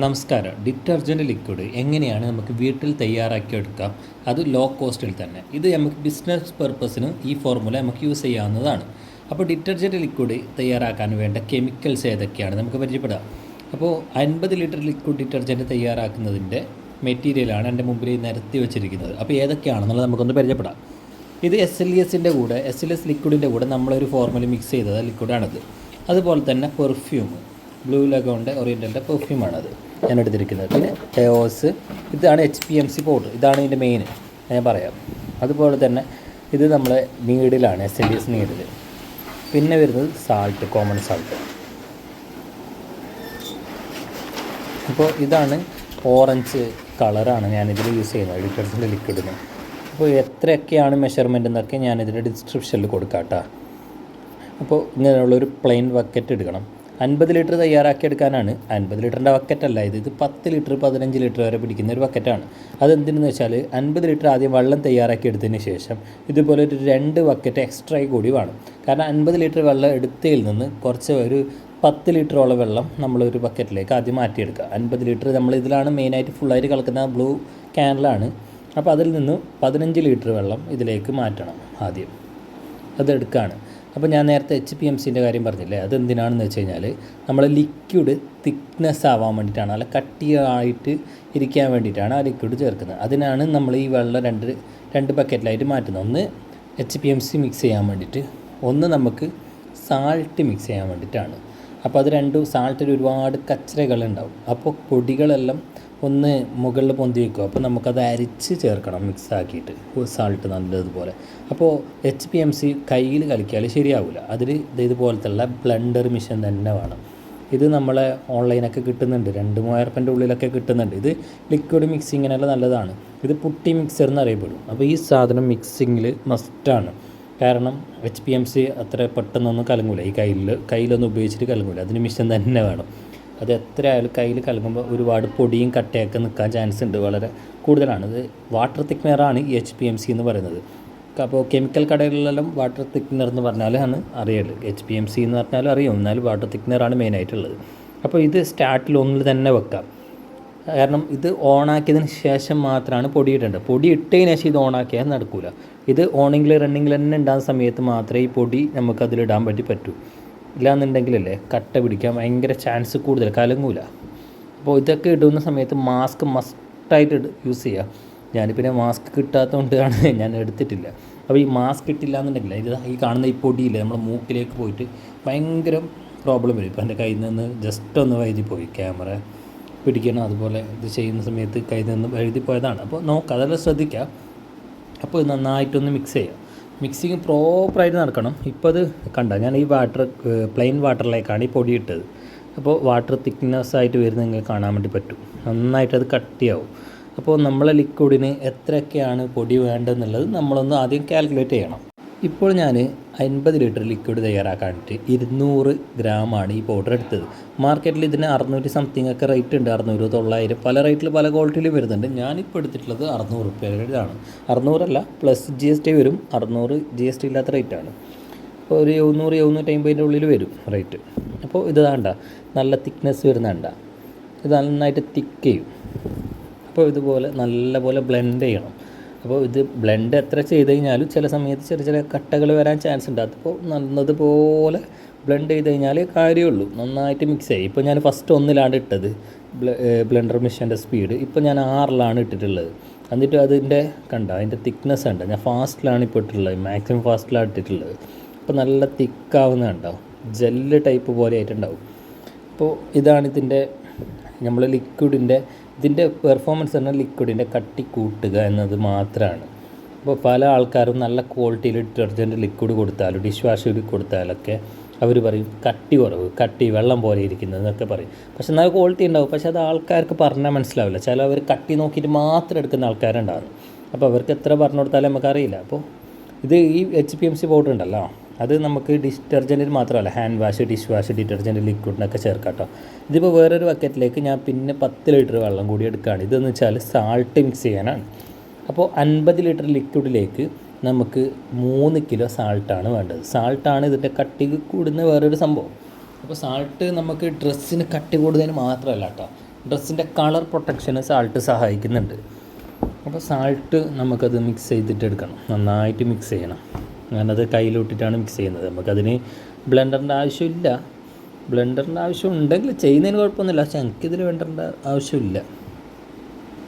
നമസ്കാരം. Detergent liquid എങ്ങനെയാണ് നമുക്ക് വീട്ടിൽ തയ്യാറാക്കിയെടുക്കാം, അത് ലോ കോസ്റ്റിൽ തന്നെ. ഇത് നമുക്ക് ബിസിനസ് പർപ്പസിന് ഈ ഫോർമുല നമുക്ക് യൂസ് ചെയ്യാവുന്നതാണ്. അപ്പോൾ ഡിറ്റർജൻറ്റ് ലിക്വിഡ് തയ്യാറാക്കാൻ വേണ്ട കെമിക്കൽസ് ഏതൊക്കെയാണ് നമുക്ക് പരിചയപ്പെടാം. അപ്പോൾ 50 ലിറ്റർ ലിക്വിഡ് ഡിറ്റർജൻറ്റ് തയ്യാറാക്കുന്നതിൻ്റെ മെറ്റീരിയലാണ് എൻ്റെ മുമ്പിൽ നിരത്തി വെച്ചിരിക്കുന്നത്. അപ്പോൾ ഏതൊക്കെയാണെന്നുള്ളത് നമുക്കൊന്ന് പരിചയപ്പെടാം. ഇത് SLESൻ്റെ കൂടെ SLS ലിക്വിഡിൻ്റെ കൂടെ നമ്മളൊരു ഫോർമുല മിക്സ് ചെയ്തത് ലിക്വിഡാണത്. അതുപോലെ തന്നെ പെർഫ്യൂം, ബ്ലൂ ലഗോണിൻ്റെ ഓറിയൻ്റലിൻ്റെ പെർഫ്യൂമാണത് ഞാൻ എടുത്തിരിക്കുന്നത്. പിന്നെ ടയോസ്, ഇതാണ് HPMC പൗഡർ, ഇതാണ് ഇതിൻ്റെ മെയിൻ, ഞാൻ പറയാം. അതുപോലെ തന്നെ ഇത് നമ്മളെ നീഡിലാണ്, SLES നീഡിൽ. പിന്നെ വരുന്നത് സാൾട്ട്, കോമൺ സാൾട്ട്. അപ്പോൾ ഇതാണ് ഓറഞ്ച് കളറാണ് ഞാനിതിൽ യൂസ് ചെയ്യുന്നത് ഡിറ്റർജൻറ്റ് ലിക്വിഡിന്. അപ്പോൾ എത്രയൊക്കെയാണ് മെഷർമെൻ്റ് എന്നൊക്കെ ഞാനിതിൻ്റെ ഡിസ്ക്രിപ്ഷനിൽ കൊടുക്കാം കേട്ടോ. അപ്പോൾ ഇങ്ങനെയുള്ളൊരു പ്ലെയിൻ ബക്കറ്റ് എടുക്കണം. 50 ലിറ്റർ തയ്യാറാക്കിയെടുക്കാനാണ്. 50 ലിറ്ററിൻ്റെ ബക്കറ്റല്ല ഇത് 10 ലിറ്റർ 15 ലിറ്റർ വരെ പിടിക്കുന്ന ഒരു ബക്കറ്റാണ്. അതെന്തിനെന്ന് വെച്ചാൽ 50 ലിറ്റർ ആദ്യം വെള്ളം തയ്യാറാക്കിയെടുത്തതിന് ശേഷം ഇതുപോലെ ഒരു 2 ബക്കറ്റ് എക്സ്ട്രാ കൂടി വേണം. കാരണം 50 ലിറ്റർ വെള്ളം എടുത്തതിൽ നിന്ന് കുറച്ച് ഒരു 10 ലിറ്ററോളം വെള്ളം നമ്മളൊരു ബക്കറ്റിലേക്ക് ആദ്യം മാറ്റിയെടുക്കുക. 50 ലിറ്റർ നമ്മൾ ഇതിലാണ് മെയിനായിട്ട് ഫുള്ളായിട്ട് കളക്കുന്ന ബ്ലൂ ക്യാനിലാണ്. അപ്പോൾ അതിൽ നിന്ന് 15 ലിറ്റർ വെള്ളം ഇതിലേക്ക് മാറ്റണം ആദ്യം, അതെടുക്കുകയാണ്. അപ്പോൾ ഞാൻ നേരത്തെ HPMCൻ്റെ കാര്യം പറഞ്ഞില്ലേ, അതെന്തിനാണെന്ന് വെച്ച് കഴിഞ്ഞാൽ നമ്മൾ ലിക്വിഡ് തിക്നെസ് ആവാൻ വേണ്ടിയിട്ടാണ്, അല്ല കട്ടിയായിട്ട് ഇരിക്കാൻ വേണ്ടിയിട്ടാണ് ആ ലിക്വിഡ് ചേർക്കുന്നത്. അതിനാണ് നമ്മൾ ഈ വെള്ളം രണ്ട് ബക്കറ്റിലായിട്ട് മാറ്റുന്നത്. ഒന്ന് HPMC മിക്സ് ചെയ്യാൻ വേണ്ടിയിട്ട്, ഒന്ന് നമുക്ക് സാൾട്ട് മിക്സ് ചെയ്യാൻ വേണ്ടിയിട്ടാണ്. അപ്പോൾ അത് രണ്ടും, സാൾട്ടിൽ ഒരുപാട് കച്ചറകളുണ്ടാവും. അപ്പോൾ പൊടികളെല്ലാം ഒന്ന് മുകളിൽ പൊന്തി വയ്ക്കും. അപ്പോൾ നമുക്കത് അരിച്ച് ചേർക്കണം മിക്സാക്കിയിട്ട്, സാൾട്ട് നല്ലതുപോലെ. അപ്പോൾ HPMC കയ്യിൽ കളിക്കാൽ ശരിയാവില്ല. അതിൽ ഇതുപോലത്തുള്ള ബ്ലെൻഡർ മെഷീൻ തന്നെ വേണം. ഇത് നമ്മളെ ഓൺലൈനൊക്കെ കിട്ടുന്നുണ്ട്, 2,000 രൂപേൻ്റെ ഉള്ളിലൊക്കെ കിട്ടുന്നുണ്ട്. ഇത് ലിക്വിഡ് മിക്സിങ്ങിനെല്ലാം നല്ലതാണ്. ഇത് പുട്ടി മിക്സർ എന്നറിയപ്പെടും. അപ്പോൾ ഈ സാധനം മിക്സിങ്ങിൽ മസ്റ്റാണ്. കാരണം HPMC അത്ര പെട്ടെന്നൊന്നും കലങ്ങില്ല, ഈ കയ്യിലൊന്നും ഉപയോഗിച്ചിട്ട് കലങ്ങില്ല. അതിന് മിഷൻ തന്നെ വേണം. അത് എത്ര ആയാലും കയ്യിൽ കലങ്ങുമ്പോൾ ഒരുപാട് പൊടിയും കട്ടയൊക്കെ നിൽക്കാൻ ചാൻസ് ഉണ്ട്, വളരെ കൂടുതലാണ്. ഇത് വാട്ടർ തിക്നെറാണ് ഈ HPMC എന്ന് പറയുന്നത്. അപ്പോൾ കെമിക്കൽ കടകളിലെല്ലാം വാട്ടർ തിക്നെർ എന്ന് പറഞ്ഞാലാണ് അറിയല്. HPMC എന്ന് പറഞ്ഞാലും അറിയും, എന്നാലും വാട്ടർ തിക്നെറാണ് മെയിനായിട്ടുള്ളത്. അപ്പോൾ ഇത് സ്റ്റാർട്ടിൽ ഒന്നിൽ തന്നെ വെക്കാം. കാരണം ഇത് ഓണാക്കിയതിന് ശേഷം മാത്രമാണ് പൊടി ഇടേണ്ടത്. പൊടി ഇട്ടതിന് ശേഷം ഇത് ഓണാക്കിയാൽ നടക്കില്ല. ഇത് ഓണിങ്ങിൽ റണ്ണിങ്ങിൽ തന്നെ ഉണ്ടാകുന്ന സമയത്ത് മാത്രമേ ഈ പൊടി നമുക്കതിലിടാൻ പറ്റൂ. ഇല്ലാന്നുണ്ടെങ്കിലല്ലേ കട്ട പിടിക്കാൻ ഭയങ്കര ചാൻസ് കൂടുതൽ, കലങ്ങൂല. അപ്പോൾ ഇതൊക്കെ ഇടുന്ന സമയത്ത് മാസ്ക് മസ്റ്റായിട്ട് യൂസ് ചെയ്യുക. ഞാനിപ്പോൾ മാസ്ക് കിട്ടാത്തതുകൊണ്ടാണ് ഞാൻ എടുത്തിട്ടില്ല. അപ്പോൾ ഈ മാസ്ക് ഇട്ടില്ല എന്നുണ്ടെങ്കിൽ ഇത് ഈ കാണുന്ന ഈ പൊടിയില്ലേ നമ്മുടെ മൂക്കിലേക്ക് പോയിട്ട് ഭയങ്കര പ്രോബ്ലം വരും. ഇപ്പോൾ എൻ്റെ കയ്യിൽ നിന്ന് ജസ്റ്റ് ഒന്ന് വഴുതി പോയി, ക്യാമറ പിടിക്കണം, അതുപോലെ ഇത് ചെയ്യുന്ന സമയത്ത് കയ്യിൽ നിന്ന് വഴുതി പോയതാണ്. അപ്പോൾ നോക്കുക, അതെല്ലാം ശ്രദ്ധിക്കുക. അപ്പോൾ ഇത് നന്നായിട്ടൊന്ന് മിക്സ് ചെയ്യുക. മിക്സിങ് പ്രോപ്പറായിട്ട് നടക്കണം. ഇപ്പോൾ അത് കണ്ട, ഞാൻ ഈ പ്ലെയിൻ വാട്ടറിലേക്കാണ് ഈ പൊടി ഇട്ടത്. അപ്പോൾ വാട്ടർ തിക്നെസ് ആയിട്ട് വരുന്നത് നിങ്ങൾക്ക് കാണാൻ വേണ്ടി പറ്റും. നന്നായിട്ടത് കട്ടിയാവും. അപ്പോൾ നമ്മളെ ലിക്വിഡിന് എത്രയൊക്കെയാണ് പൊടി വേണ്ടതെന്നുള്ളത് നമ്മളൊന്ന് ആദ്യം കാൽക്കുലേറ്റ് ചെയ്യണം. ഇപ്പോൾ ഞാൻ 50 ലിറ്റർ ലിക്വിഡ് തയ്യാറാക്കാനായിട്ട് 200 ഗ്രാമാണ് ഈ പൗഡർ എടുത്തത്. മാർക്കറ്റിൽ ഇതിന് 600 സംതിങ് ഒക്കെ റേറ്റ് ഉണ്ട്, 600, 900, പല റേറ്റിൽ പല ക്വാളിറ്റിയിലും വരുന്നുണ്ട്. ഞാനിപ്പോൾ എടുത്തിട്ടുള്ളത് 600 രൂപയാണ്. 600 പ്ലസ് GST വരും, 600 GST ഇല്ലാത്ത റേറ്റാണ്. അപ്പോൾ ഒരു 700-750 ഉള്ളിൽ വരും റേറ്റ്. അപ്പോൾ ഇത് വേണ്ട, നല്ല തിക്നെസ് വരുന്നുണ്ട, ഇത് നന്നായിട്ട് തിക്ക് ചെയ്യും. അപ്പോൾ ഇതുപോലെ നല്ലപോലെ ബ്ലെൻഡ് ചെയ്യണം. അപ്പോൾ ഇത് ബ്ലെൻഡ് എത്ര ചെയ്ത് കഴിഞ്ഞാലും ചില സമയത്ത് ചെറിയ കട്ടകൾ വരാൻ ചാൻസ് ഉണ്ട്. അതിപ്പോൾ നല്ലതുപോലെ ബ്ലെൻഡ് ചെയ്ത് കഴിഞ്ഞാൽ കാര്യമുള്ളൂ. നന്നായിട്ട് മിക്സ് ചെയ്യും. ഇപ്പോൾ ഞാൻ ഫസ്റ്റ് 1 ഇട്ടത് ബ്ലെൻഡർ മെഷീൻ്റെ സ്പീഡ്. ഇപ്പോൾ ഞാൻ 6 ഇട്ടിട്ടുള്ളത്. എന്നിട്ട് അതിൻ്റെ അതിൻ്റെ തിക്നെസ് ഉണ്ട്, ഞാൻ ഫാസ്റ്റിലാണ് ഇപ്പോൾ ഇട്ടിട്ടുള്ളത്, മാക്സിമം ഫാസ്റ്റിലാണ് ഇട്ടിട്ടുള്ളത്. അപ്പോൾ നല്ല തിക്കാവുന്നുണ്ടാവും, ജെല്ല് ടൈപ്പ് പോലെ ആയിട്ടുണ്ടാവും. അപ്പോൾ ഇതാണ് നമ്മൾ ഇതിൻ്റെ പെർഫോമൻസ് പറഞ്ഞാൽ ലിക്വിഡിൻ്റെ കട്ടി കൂട്ടുക എന്നത് മാത്രമാണ്. അപ്പോൾ പല ആൾക്കാരും നല്ല ക്വാളിറ്റിയിൽ ഡിറ്റർജൻറ്റ് ലിക്വിഡ് കൊടുത്താലും ഡിഷ് വാഷ് കൊടുത്താലൊക്കെ അവർ പറയും കട്ടി കുറവ്, കട്ടി വെള്ളം പോലെ ഇരിക്കുന്നത് എന്നൊക്കെ പറയും. പക്ഷെ നല്ല ക്വാളിറ്റി ഉണ്ടാവും, പക്ഷെ അത് ആൾക്കാർക്ക് പറഞ്ഞാൽ മനസ്സിലാവില്ല. ചിലവർ കട്ടി നോക്കിയിട്ട് മാത്രം എടുക്കുന്ന ആൾക്കാരുണ്ടാകും. അപ്പോൾ അവർക്ക് എത്ര പറഞ്ഞു കൊടുത്താലും നമുക്കറിയില്ല. അപ്പോൾ ഇത് ഈ HPMC പൗഡർ ഉണ്ടല്ലോ, അത് നമുക്ക് ഡിറ്റർജൻറ്റിന് മാത്രമല്ല, hand wash, dish wash, detergent ലിക്വിഡിനൊക്കെ ചേർക്കാം കേട്ടോ. ഇതിപ്പോൾ വേറൊരു ബക്കറ്റിലേക്ക് ഞാൻ പിന്നെ 10 ലിറ്റർ വെള്ളം കൂടി എടുക്കുകയാണ്. ഇതെന്ന് വെച്ചാൽ സാൾട്ട് മിക്സ് ചെയ്യാനാണ്. അപ്പോൾ 50 ലിറ്റർ ലിക്വിഡിലേക്ക് നമുക്ക് 3 കിലോ സാൾട്ടാണ് വേണ്ടത്. സാൾട്ടാണ് ഇതിൻ്റെ കട്ടി കൂടുന്ന വേറൊരു സംഭവം. അപ്പോൾ സാൾട്ട് നമുക്ക് ഡ്രസ്സിന് കട്ടി കൂടുതൽ മാത്രമല്ല കേട്ടോ, ഡ്രസ്സിൻ്റെ കളർ പ്രൊട്ടക്ഷന് സാൾട്ട് സഹായിക്കുന്നുണ്ട്. അപ്പോൾ സാൾട്ട് നമുക്കത് മിക്സ് ചെയ്തിട്ട് എടുക്കണം, നന്നായിട്ട് മിക്സ് ചെയ്യണം. ഞാനത് കയ്യിലിട്ടിട്ടാണ് മിക്സ് ചെയ്യുന്നത്. നമുക്കതിന് ബ്ലെൻഡറിൻ്റെ ആവശ്യമില്ല. ബ്ലെൻഡറിൻ്റെ ആവശ്യം ഉണ്ടെങ്കിൽ ചെയ്യുന്നതിന് കുഴപ്പമൊന്നുമില്ല, പക്ഷേ എനിക്കിതിൽ ബ്ലെൻഡറിൻ്റെ ആവശ്യമില്ല.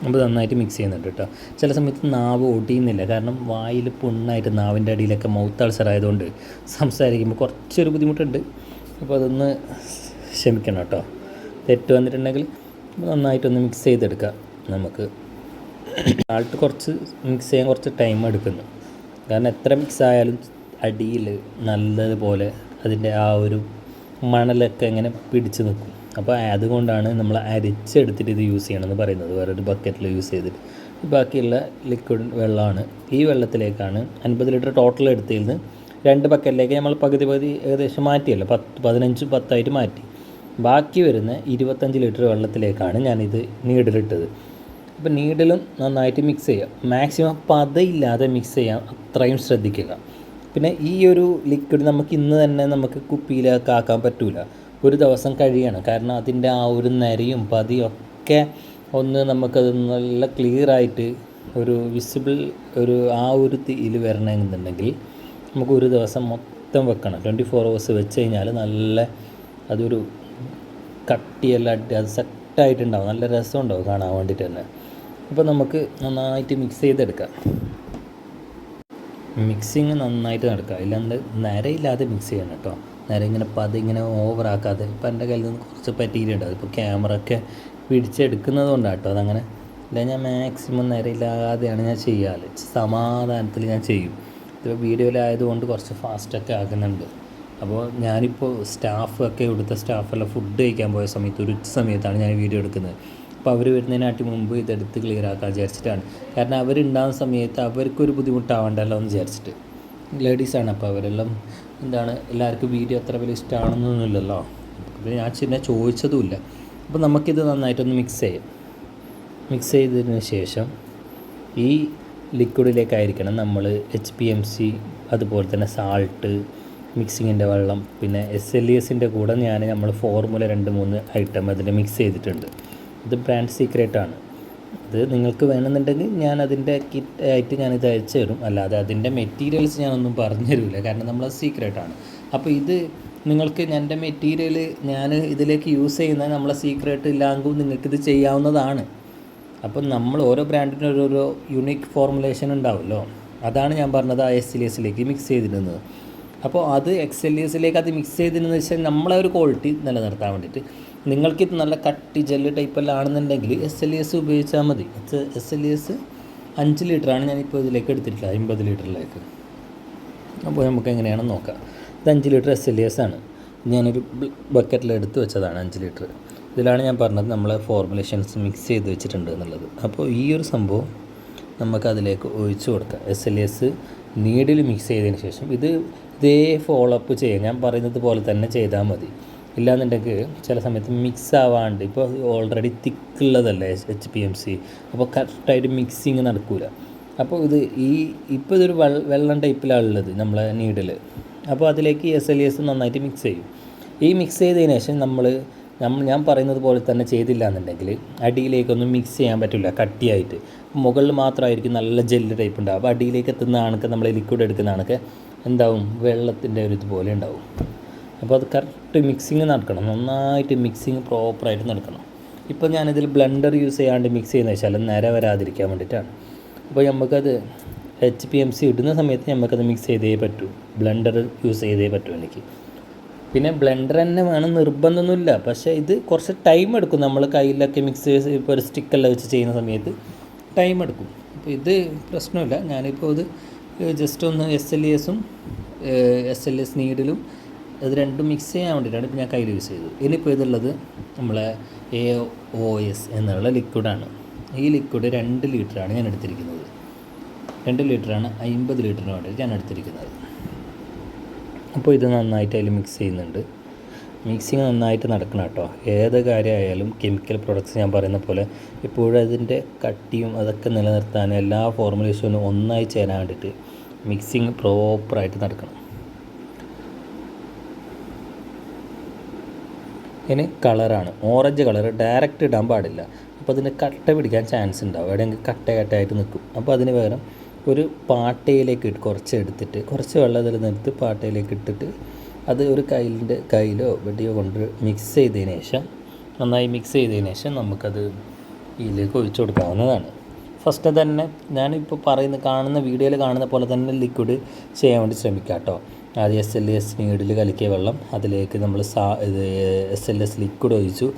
അപ്പോൾ നന്നായിട്ട് മിക്സ് ചെയ്യുന്നുണ്ട് കേട്ടോ. ചില സമയത്ത് നാവ് ഒടിയുന്നില്ല, കാരണം വായിൽ പുണ്ണായിട്ട് നാവിൻ്റെ അടിയിലൊക്കെ മൗത്ത് അൾസർ ആയതുകൊണ്ട് സംസാരിക്കുമ്പോൾ കുറച്ചൊരു ബുദ്ധിമുട്ടുണ്ട്. അപ്പോൾ അതൊന്ന് ക്ഷമിക്കണം കേട്ടോ. തെറ്റ് വന്നിട്ടുണ്ടെങ്കിൽ നന്നായിട്ടൊന്ന് മിക്സ് ചെയ്തെടുക്കുക. നമുക്ക് സാൾട്ട് കുറച്ച് മിക്സ് ചെയ്യാൻ കുറച്ച് ടൈം എടുക്കുന്നു, കാരണം എത്ര മിക്സ് ആയാലും അടിയിൽ നല്ലതുപോലെ അതിൻ്റെ ആ ഒരു മണലൊക്കെ ഇങ്ങനെ പിടിച്ച് നിൽക്കും. അപ്പോൾ അതുകൊണ്ടാണ് നമ്മൾ അരിച്ചെടുത്തിട്ട് ഇത് യൂസ് ചെയ്യണമെന്ന് പറയുന്നത്, വേറൊരു ബക്കറ്റിൽ യൂസ് ചെയ്തിട്ട്. ബാക്കിയുള്ള ലിക്വിഡ് വെള്ളമാണ്. ഈ വെള്ളത്തിലേക്കാണ് 50 ലിറ്റർ ടോട്ടൽ എടുത്തതിൽ നിന്ന് 2 ബക്കറ്റിലേക്ക് നമ്മൾ പകുതി ഏകദേശം മാറ്റിയല്ലോ, 15 10 മാറ്റി. ബാക്കി വരുന്ന 25 ലിറ്റർ വെള്ളത്തിലേക്കാണ് ഞാനിത് നീഡിലിട്ടത്. അപ്പോൾ നീഡിലും നന്നായിട്ട് മിക്സ് ചെയ്യുക, മാക്സിമം പതയില്ലാതെ മിക്സ് ചെയ്യാൻ അത്രയും ശ്രദ്ധിക്കുക. പിന്നെ ഈ ഒരു ലിക്വിഡ് നമുക്ക് ഇന്ന് തന്നെ നമുക്ക് കുപ്പിയിലൊക്കെ ആക്കാൻ പറ്റില്ല, ഒരു ദിവസം കഴിയണം. കാരണം അതിൻ്റെ ആ ഒരു നരയും പതിയും ഒക്കെ ഒന്ന് നമുക്കത് നല്ല ക്ലിയറായിട്ട് ഒരു വിസിബിൾ ഒരു ആ ഒരു തീയിൽ വരണമെന്നുണ്ടെങ്കിൽ നമുക്ക് ഒരു ദിവസം മൊത്തം വെക്കണം. 24 hours വെച്ച് കഴിഞ്ഞാൽ നല്ല അതൊരു കട്ടിയെല്ലാം അത് സെറ്റായിട്ടുണ്ടാവും, നല്ല രസമുണ്ടാവും കാണാൻ വേണ്ടിയിട്ട് തന്നെ. അപ്പോൾ നമുക്ക് നന്നായിട്ട് മിക്സ് ചെയ്തെടുക്കാം. മിക്സിങ് നന്നായിട്ട് നടക്കുക, ഇല്ലാണ്ട് നരയില്ലാതെ മിക്സ് ചെയ്യണം കേട്ടോ. നര ഇങ്ങനെ ഇങ്ങനെ ഓവറാക്കാതെ. ഇപ്പോൾ എൻ്റെ കയ്യിൽ നിന്ന് കുറച്ച് പറ്റിയിട്ടുണ്ട്, അതിപ്പോൾ ക്യാമറ ഒക്കെ പിടിച്ചെടുക്കുന്നത് കൊണ്ടാണ് കേട്ടോ അതങ്ങനെ. അല്ല, ഞാൻ മാക്സിമം നരയില്ലാതെയാണ് ഞാൻ ചെയ്യാറ്, സമാധാനത്തിൽ ഞാൻ ചെയ്യും. ഇപ്പോൾ വീഡിയോയിലായതുകൊണ്ട് കുറച്ച് ഫാസ്റ്റൊക്കെ ആകുന്നുണ്ട്. അപ്പോൾ ഞാനിപ്പോൾ സ്റ്റാഫൊക്കെ ഇവിടുത്തെ സ്റ്റാഫെല്ലാം ഫുഡ് കഴിക്കാൻ പോയ സമയത്ത് ഒരു സമയത്താണ് ഞാൻ വീഡിയോ എടുക്കുന്നത്. അപ്പോൾ അവർ വരുന്നതിനാട്ടി മുമ്പ് ഇതെടുത്ത് ക്ലിയർ ആക്കാൻ വിചാരിച്ചിട്ടാണ്. കാരണം അവരുണ്ടാകുന്ന സമയത്ത് അവർക്കൊരു ബുദ്ധിമുട്ടാവണ്ടല്ലോ എന്ന് വിചാരിച്ചിട്ട്. ലേഡീസാണ്, അപ്പോൾ അവരെല്ലാം എല്ലാവർക്കും വീഡിയോ അത്ര വലിയ ഇഷ്ടമാണെന്നൊന്നുമില്ലല്ലോ. അപ്പോൾ ഞാൻ ചോദിച്ചതുമില്ല. അപ്പോൾ നമുക്കിത് നന്നായിട്ടൊന്ന് മിക്സ് ചെയ്യാം. മിക്സ് ചെയ്തതിന് ശേഷം ഈ ലിക്വിഡിലേക്കായിരിക്കണം നമ്മൾ HPMC, അതുപോലെ തന്നെ സാൾട്ട്, മിക്സിങ്ങിൻ്റെ വെള്ളം, പിന്നെ SLESൻ്റെ കൂടെ നമ്മൾ ഫോർമുല 2-3 ഐറ്റം അതിൽ മിക്സ് ചെയ്തിട്ടുണ്ട്. ഇത് ബ്രാൻഡ് സീക്രട്ടാണ്. ഇത് നിങ്ങൾക്ക് വേണമെന്നുണ്ടെങ്കിൽ ഞാൻ അതിൻ്റെ കിറ്റായിട്ട് ഞാനിത് അയച്ചു തരും, അല്ലാതെ അതിൻ്റെ മെറ്റീരിയൽസ് ഞാനൊന്നും പറഞ്ഞു തരില്ല, കാരണം നമ്മളത് സീക്രട്ടാണ്. അപ്പോൾ ഇത് നിങ്ങൾക്ക് എൻ്റെ മെറ്റീരിയൽ ഞാൻ ഇതിലേക്ക് യൂസ് ചെയ്യുന്ന നമ്മളെ സീക്രട്ട് ഇല്ലാങ്കും നിങ്ങൾക്കിത് ചെയ്യാവുന്നതാണ്. അപ്പം നമ്മൾ ഓരോ ബ്രാൻഡിനും ഓരോ യുണീക്ക് ഫോർമുലേഷൻ ഉണ്ടാവുമല്ലോ, അതാണ് ഞാൻ പറഞ്ഞത് ആ SLESലേക്ക് മിക്സ് ചെയ്തിരുന്നത്. അപ്പോൾ അത് XLESലേക്ക് അത് മിക്സ് ചെയ്തതെന്ന് വെച്ചാൽ നമ്മളെ ഒരു ക്വാളിറ്റി നിലനിർത്താൻ വേണ്ടിയിട്ട്. നിങ്ങൾക്കിത് നല്ല കട്ടി ജെല്ല് ടൈപ്പെല്ലാം ആണെന്നുണ്ടെങ്കിൽ SLES ഉപയോഗിച്ചാൽ മതി. SLES 5 ലിറ്ററാണ് ഞാനിപ്പോൾ ഇതിലേക്ക് എടുത്തിട്ടില്ല, 50 ലിറ്ററിലേക്ക്. അപ്പോൾ നമുക്ക് എങ്ങനെയാണെന്ന് നോക്കാം. ഇത് 5 ലിറ്റർ SLES ആണ്. ഞാനൊരു ബക്കറ്റിൽ എടുത്ത് വെച്ചതാണ് 5 ലിറ്റർ. ഇതിലാണ് ഞാൻ പറഞ്ഞത് നമ്മളെ ഫോർമുലേഷൻസ് മിക്സ് ചെയ്ത് വെച്ചിട്ടുണ്ട് എന്നുള്ളത്. അപ്പോൾ ഈ ഒരു സംഭവം നമുക്കതിലേക്ക് ഒഴിച്ചു കൊടുക്കാം. SLES നീഡിൽ മിക്സ് ചെയ്തതിന് ശേഷം ഇതേ ഫോളോ അപ്പ് ചെയ്യാം, ഞാൻ പറയുന്നത് പോലെ തന്നെ ചെയ്താൽ മതി. ഇല്ലാന്നുണ്ടെങ്കിൽ ചില സമയത്ത് മിക്സ് ആവാണ്ട്, ഇപ്പോൾ ഓൾറെഡി തിക്കുള്ളതല്ലേ HPMC, അപ്പോൾ കറക്റ്റായിട്ട് മിക്സിങ് നടക്കില്ല. അപ്പോൾ ഇപ്പോൾ ഇതൊരു വെള്ളം ടൈപ്പിലാണ് ഉള്ളത് നമ്മളെ നീഡിൽ. അപ്പോൾ അതിലേക്ക് SLES നന്നായിട്ട് മിക്സ് ചെയ്യും. ഈ മിക്സ് ചെയ്തതിന് ശേഷം ഞാൻ പറയുന്നത് പോലെ തന്നെ ചെയ്തില്ല എന്നുണ്ടെങ്കിൽ അടിയിലേക്കൊന്നും മിക്സ് ചെയ്യാൻ പറ്റില്ല, കട്ടിയായിട്ട്. മുകളിൽ മാത്രമായിരിക്കും നല്ല ജെല്ല് ടൈപ്പ് ഉണ്ടാവും. അപ്പോൾ അടിയിലേക്ക് എത്തുന്ന ആണൊക്കെ നമ്മൾ ലിക്വിഡ് എടുക്കുന്ന ആണൊക്കെ എന്താവും, വെള്ളത്തിൻ്റെ ഒരു ഇതുപോലെ ഉണ്ടാവും. അപ്പോൾ അത് കറക്റ്റ് മിക്സിങ് നടക്കണം, നന്നായിട്ട് മിക്സിങ് പ്രോപ്പറായിട്ട് നടക്കണം. ഇപ്പോൾ ഞാനിതിൽ ബ്ലെൻഡർ യൂസ് ചെയ്യാണ്ട് മിക്സ് ചെയ്യുന്നത് വെച്ചാൽ നിര വരാതിരിക്കാൻ വേണ്ടിയിട്ടാണ്. അപ്പോൾ നമുക്കത് HPMC ഇടുന്ന സമയത്ത് നമുക്കത് മിക്സ് ചെയ്തേ പറ്റൂ, ബ്ലെൻഡർ യൂസ് ചെയ്തേ പറ്റൂ എനിക്ക്. പിന്നെ ബ്ലെൻഡർ തന്നെ വേണം നിർബന്ധമൊന്നുമില്ല, പക്ഷേ ഇത് കുറച്ച് ടൈം എടുക്കും. നമ്മൾ കയ്യിലൊക്കെ മിക്സ് ചെയ്ത് ഇപ്പോൾ ഒരു സ്റ്റിക്കെല്ലാം വെച്ച് ചെയ്യുന്ന സമയത്ത് ടൈം എടുക്കും. അപ്പോൾ ഇത് പ്രശ്നമില്ല. ഞാനിപ്പോൾ ഇത് ജസ്റ്റ് ഒന്ന് SLES നീഡിലും ഇത് രണ്ടും മിക്സ് ചെയ്യാൻ വേണ്ടിയിട്ടാണ് ഇപ്പോൾ ഞാൻ കയ്യിൽ യൂസ് ചെയ്തത്. ഇനിയിപ്പോൾ ഇതുള്ളത് നമ്മളെ AOS എന്നുള്ള ലിക്വിഡാണ്. ഈ ലിക്വിഡ് 2 ലിറ്ററാണ് ഞാൻ എടുത്തിരിക്കുന്നത്. 2 ലിറ്ററാണ് 50 ലിറ്ററിന് വേണ്ടിയിട്ട് ഞാൻ എടുത്തിരിക്കുന്നത്. അപ്പോൾ ഇത് നന്നായിട്ട് അതിൽ മിക്സ് ചെയ്യുന്നുണ്ട്. മിക്സിങ് നന്നായിട്ട് നടക്കണം കേട്ടോ. ഏത് കാര്യമായാലും കെമിക്കൽ പ്രൊഡക്ട്സ് ഞാൻ പറയുന്ന പോലെ ഇപ്പോഴും അതിൻ്റെ കട്ടിയും അതൊക്കെ നിലനിർത്താനും എല്ലാ ഫോർമുലേഷനും ഒന്നായി ചേരാൻ വേണ്ടിയിട്ട് മിക്സിങ് പ്രോപ്പറായിട്ട് നടക്കണം. ഇനി കളറാണ് ഓറഞ്ച് കളർ ഡയറക്റ്റ് ഇടാൻ പാടില്ല. അപ്പോൾ അതിന് കട്ട പിടിക്കാൻ ചാൻസ് ഉണ്ടാവും, എവിടെയെങ്കിൽ കട്ടയായിട്ട് നിൽക്കും. അപ്പോൾ അതിന് പകരം ഒരു പാട്ടയിലേക്ക് കുറച്ച് എടുത്തിട്ട് കുറച്ച് വെള്ളം അതിൽ നിർത്തി പാട്ടയിലേക്ക് ഇട്ടിട്ട് അത് ഒരു കയ്യിലോ വെടിയോ കൊണ്ട് മിക്സ് ചെയ്തതിന് ശേഷം നന്നായി മിക്സ് ചെയ്തതിന് ശേഷം നമുക്കത് ഇതിലേക്ക് ഒഴിച്ചു കൊടുക്കാവുന്നതാണ്. ഫസ്റ്റ് തന്നെ ഞാനിപ്പോൾ കാണുന്ന വീഡിയോയിൽ കാണുന്ന പോലെ തന്നെ ലിക്വിഡ് ചെയ്യാൻ വേണ്ടി ശ്രമിക്കുക കേട്ടോ. ആദ്യം SLS നീഡിൽ കലക്കിയ വെള്ളം അതിലേക്ക് നമ്മൾ SLS ലിക്വിഡ് ഒഴിച്ചു.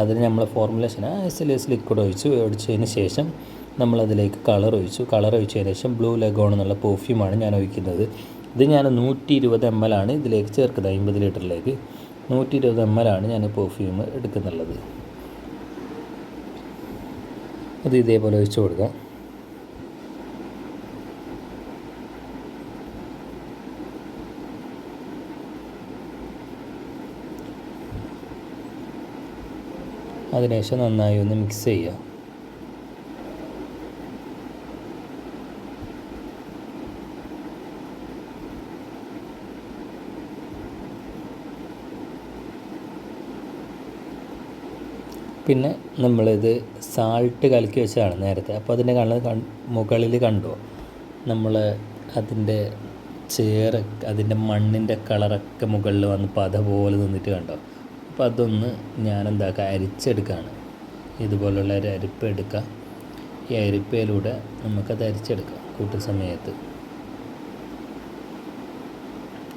അതിന് നമ്മൾ ഫോർമുലേഷൻ SLS ലിക്വിഡ് ഒഴിച്ചതിന് ശേഷം നമ്മളതിലേക്ക് കളർ ഒഴിച്ചതിന് ശേഷം ബ്ലൂ ലഗോൺ എന്നുള്ള പെർഫ്യൂമാണ് ഞാൻ ഒഴിക്കുന്നത്. ഇത് ഞാൻ 120 ml ആണ് ഇതിലേക്ക് ചേർക്കുന്നത്. 50 ലിറ്ററിലേക്ക് 120 ml ആണ് ഞാൻ പെർഫ്യൂം എടുക്കുന്നുള്ളത്. അത് ഇതേപോലെ ഒഴിച്ചു കൊടുക്കാം. അതിനുശേഷം നന്നായി ഒന്ന് മിക്സ് ചെയ്യുക. പിന്നെ നമ്മളിത് സാൾട്ട് കലക്കി വെച്ചതാണ് നേരത്തെ. അപ്പോൾ അതിൻ്റെ മുകളിൽ കണ്ടോ നമ്മൾ അതിൻ്റെ അതിൻ്റെ മണ്ണിൻ്റെ കളറൊക്കെ മുകളിൽ വന്ന് പത പോലെ നിന്നിട്ട് കണ്ടോ. അപ്പോൾ അതൊന്ന് ഞാനെന്താക്കുക അരിച്ചെടുക്കുകയാണ്. ഇതുപോലുള്ള ഒരു അരിപ്പ എടുക്കുക. ഈ അരിപ്പയിലൂടെ നമുക്കത് അരിച്ചെടുക്കാം കൂട്ടുന്ന സമയത്ത്.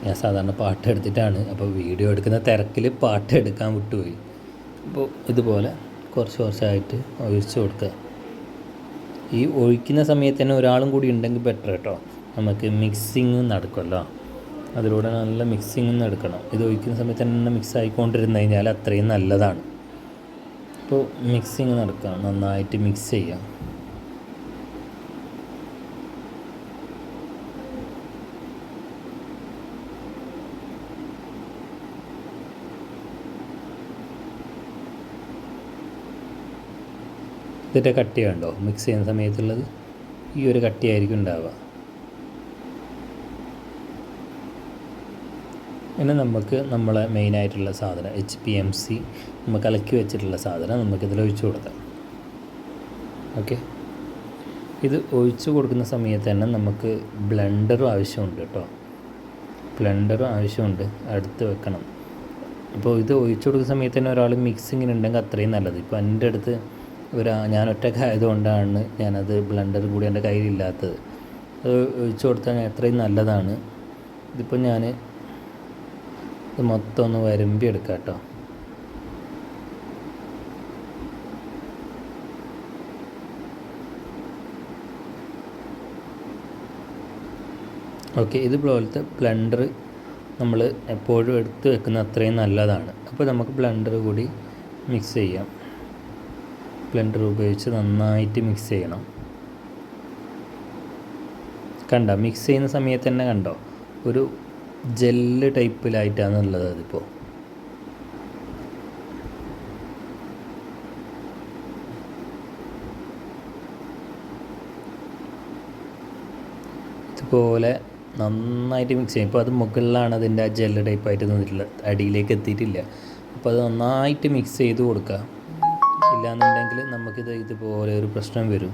ഞാൻ സാധാരണ പാട്ട് എടുത്തിട്ടാണ്, അപ്പോൾ വീഡിയോ എടുക്കുന്ന തിരക്കിൽ പാട്ട് എടുക്കാൻ വിട്ടുപോയി. അപ്പോൾ ഇതുപോലെ കുറച്ചായിട്ട് ഒഴിച്ച് കൊടുക്കുക. ഈ ഒഴിക്കുന്ന സമയത്ത് തന്നെ ഒരാളും കൂടി ഉണ്ടെങ്കിൽ ബെറ്റർ കേട്ടോ. നമുക്ക് മിക്സിങ് നടക്കുമല്ലോ, അതിലൂടെ നല്ല മിക്സിങ് നടക്കണം. ഇത് ഒഴിക്കുന്ന സമയത്ത് തന്നെ മിക്സ് ആയിക്കൊണ്ടിരുന്നു കഴിഞ്ഞാൽ അത്രയും നല്ലതാണ്. അപ്പോൾ മിക്സിങ് നടക്കുക, നന്നായിട്ട് മിക്സ് ചെയ്യുക. ഇതിൻ്റെ കട്ടി കണ്ടോ മിക്സ് ചെയ്യുന്ന സമയത്തുള്ളത്, ഈ ഒരു കട്ടിയായിരിക്കും ഉണ്ടാവുക. പിന്നെ നമുക്ക് നമ്മളെ മെയിനായിട്ടുള്ള സാധനം HPMC നമ്മൾ കലക്കി വെച്ചിട്ടുള്ള സാധനം നമുക്കിതിൽ ഒഴിച്ചു കൊടുക്കാം. ഓക്കെ, ഇത് ഒഴിച്ചു കൊടുക്കുന്ന സമയത്ത് തന്നെ നമുക്ക് ബ്ലെൻഡറും ആവശ്യമുണ്ട് കേട്ടോ. ബ്ലെൻഡറും ആവശ്യമുണ്ട്, അടുത്ത് വെക്കണം. അപ്പോൾ ഇത് ഒഴിച്ചു കൊടുക്കുന്ന സമയത്ത് തന്നെ ഒരാൾ മിക്സിങ്ങിനുണ്ടെങ്കിൽ അത്രയും നല്ലത്. ഇപ്പോൾ എൻ്റെ അടുത്ത് ഞാൻ ഒറ്റയ്ക്ക് ആയതുകൊണ്ടാണ് ഞാനത് ബ്ലെൻഡർ കൂടി എൻ്റെ കയ്യിലില്ലാത്തത്. അത് ഒഴിച്ചു കൊടുത്താൽ അത്രയും നല്ലതാണ്. ഇതിപ്പോൾ ഞാൻ ഇത് മൊത്തം ഒന്ന് വരമ്പി എടുക്കാം കേട്ടോ. ഓക്കെ, ഇതുപോലത്തെ ബ്ലെൻഡർ നമ്മൾ എപ്പോഴും എടുത്ത് വെക്കുന്ന അത്രയും നല്ലതാണ്. അപ്പോൾ നമുക്ക് ബ്ലെൻഡർ കൂടി മിക്സ് ചെയ്യാം. ബ്ലെൻഡർ ഉപയോഗിച്ച് നന്നായിട്ട് മിക്സ് ചെയ്യണം. കണ്ടോ മിക്സ് ചെയ്യുന്ന സമയത്ത് തന്നെ കണ്ടോ ഒരു ജെല്ല് ടൈപ്പിലായിട്ടാണ് ഉള്ളത്. അതിപ്പോൾ ഇതുപോലെ നന്നായിട്ട് മിക്സ് ചെയ്യും. ഇപ്പോൾ അത് മുകളിലാണ് അതിൻ്റെ ആ ജെല്ല് ടൈപ്പായിട്ട് നിന്നിട്ടുള്ളത്, അടിയിലേക്ക് എത്തിയിട്ടില്ല. അപ്പോൾ അത് നന്നായിട്ട് മിക്സ് ചെയ്ത് കൊടുക്കുക. ഇല്ലാന്നുണ്ടെങ്കിൽ നമുക്കിത് ഇതുപോലെ ഒരു പ്രശ്നം വരും.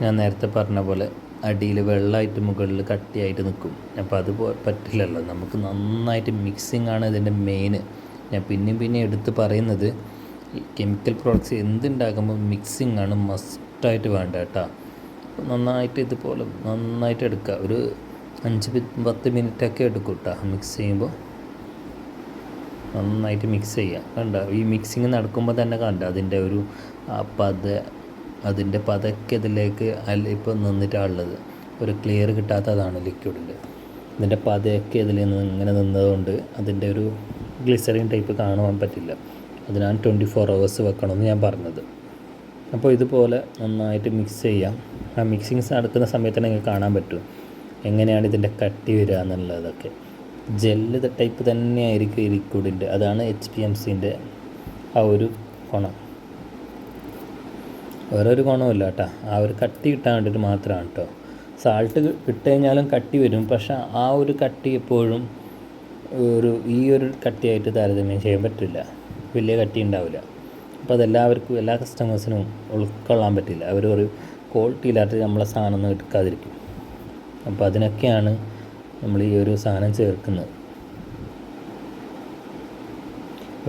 ഞാൻ നേരത്തെ പറഞ്ഞ പോലെ അടിയിൽ വെള്ളമായിട്ട് മുകളിൽ കട്ടിയായിട്ട് നിൽക്കും. അപ്പോൾ അത് പറ്റില്ലല്ലോ. നമുക്ക് നന്നായിട്ട് മിക്സിങ് ആണ് ഇതിൻ്റെ മെയിൻ. ഞാൻ പിന്നെയും എടുത്ത് പറയുന്നത് കെമിക്കൽ പ്രോഡക്റ്റ്സ് എന്തുണ്ടാക്കുമ്പോൾ മിക്സിങ് ആണ് മസ്റ്റായിട്ട് വേണ്ട കേട്ടോ. നന്നായിട്ട് ഇതുപോലെ നന്നായിട്ട് എടുക്കുക. ഒരു 5-10 മിനിറ്റൊക്കെ എടുക്കും കേട്ടോ മിക്സ് ചെയ്യുമ്പോൾ. നന്നായിട്ട് മിക്സ് ചെയ്യുക. കണ്ട ഈ മിക്സിങ് നടക്കുമ്പോൾ തന്നെ കണ്ട അതിൻ്റെ ഒരു അതിൻ്റെ പതൊക്കെ ഇതിലേക്ക് ഇപ്പോൾ നിന്നിട്ടാണുള്ളത്. ഒരു ക്ലിയർ കിട്ടാത്തതാണ് ലിക്വിഡിൻ്റെ. ഇതിൻ്റെ പതയൊക്കെ ഇതിൽ ഇങ്ങനെ നിന്നതുകൊണ്ട് അതിൻ്റെ ഒരു ഗ്ലിസറിൻ ടൈപ്പ് കാണുവാൻ പറ്റില്ല. അതിനാണ് 24 hours വെക്കണമെന്ന് ഞാൻ പറഞ്ഞത്. അപ്പോൾ ഇതുപോലെ നന്നായിട്ട് മിക്സ് ചെയ്യാം. ആ മിക്സിങ്സ് നടക്കുന്ന സമയത്ത് തന്നെ നിങ്ങൾക്ക് കാണാൻ പറ്റും എങ്ങനെയാണ് ഇതിൻ്റെ കട്ടി വരിക എന്നുള്ളതൊക്കെ. ജെല്ല് ടൈപ്പ് തന്നെയായിരിക്കും ഈ ലിക്വിഡിൻ്റെ. അതാണ് HPMCൻ്റെ ആ ഒരു ഗുണം. വേറൊരു ഗുണമില്ല കേട്ടോ. ആ ഒരു കട്ടി കിട്ടാൻ വേണ്ടിയിട്ട് മാത്രമാണ് കേട്ടോ. സാൾട്ട് ഇട്ട് കഴിഞ്ഞാലും കട്ടി വരും, പക്ഷേ ആ ഒരു കട്ടി എപ്പോഴും ഈ ഒരു കട്ടിയായിട്ട് താരതമ്യം ചെയ്യാൻ പറ്റില്ല, വലിയ കട്ടി ഉണ്ടാവില്ല. അപ്പോൾ അതെല്ലാവർക്കും എല്ലാ കസ്റ്റമേഴ്സിനും ഉൾക്കൊള്ളാൻ പറ്റില്ല. അവർ ഒരു ക്വാളിറ്റി ഇല്ലാത്ത നമ്മളെ സാധനം ഒന്നും എടുക്കാതിരിക്കും. അപ്പോൾ അതിനൊക്കെയാണ് നമ്മൾ ഈ ഒരു സാധനം ചേർക്കുന്നത്.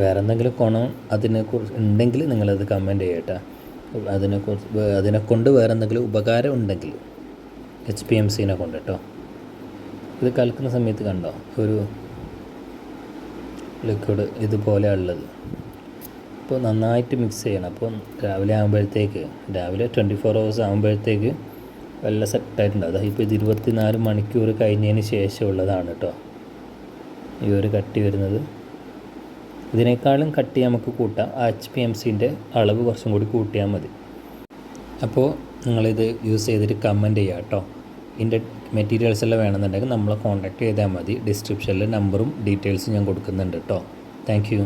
വേറെ എന്തെങ്കിലും ഗുണം അതിനെക്കുറിച്ച് ഉണ്ടെങ്കിൽ നിങ്ങളത് കമൻറ്റ് ചെയ്യട്ടെ. അതിനെക്കൊണ്ട് വേറെ എന്തെങ്കിലും ഉപകാരം ഉണ്ടെങ്കിൽ HPMC കൊണ്ട് കേട്ടോ. ഇത് കലക്കുന്ന സമയത്ത് കണ്ടോ ഒരു ലിക്വിഡ് ഇതുപോലെ ഉള്ളത്. അപ്പോൾ നന്നായിട്ട് മിക്സ് ചെയ്യണം. അപ്പോൾ രാവിലെ 24 hours ആകുമ്പോഴത്തേക്ക് നല്ല സെറ്റായിട്ടുണ്ടാവും. ഇപ്പോൾ ഇത് 24 മണിക്കൂർ കഴിഞ്ഞതിന് ശേഷമുള്ളതാണ് കേട്ടോ ഈ ഒരു കട്ടി വരുന്നത്. ഇതിനേക്കാളും കട്ടി നമുക്ക് കൂട്ടാം. HPMCൻ്റെ അളവ് കുറച്ചും കൂടി കൂട്ടിയാൽ മതി. അപ്പോൾ നിങ്ങളിത് യൂസ് ചെയ്തിട്ട് കമൻറ്റ് ചെയ്യുക കേട്ടോ. ഇതിൻ്റെ മെറ്റീരിയൽസ് എല്ലാം വേണമെന്നുണ്ടെങ്കിൽ നമ്മളെ കോൺടാക്റ്റ് ചെയ്താൽ മതി. ഡിസ്ക്രിപ്ഷനിൽ നമ്പറും ഡീറ്റെയിൽസും ഞാൻ കൊടുക്കുന്നുണ്ട് കേട്ടോ. Thank you.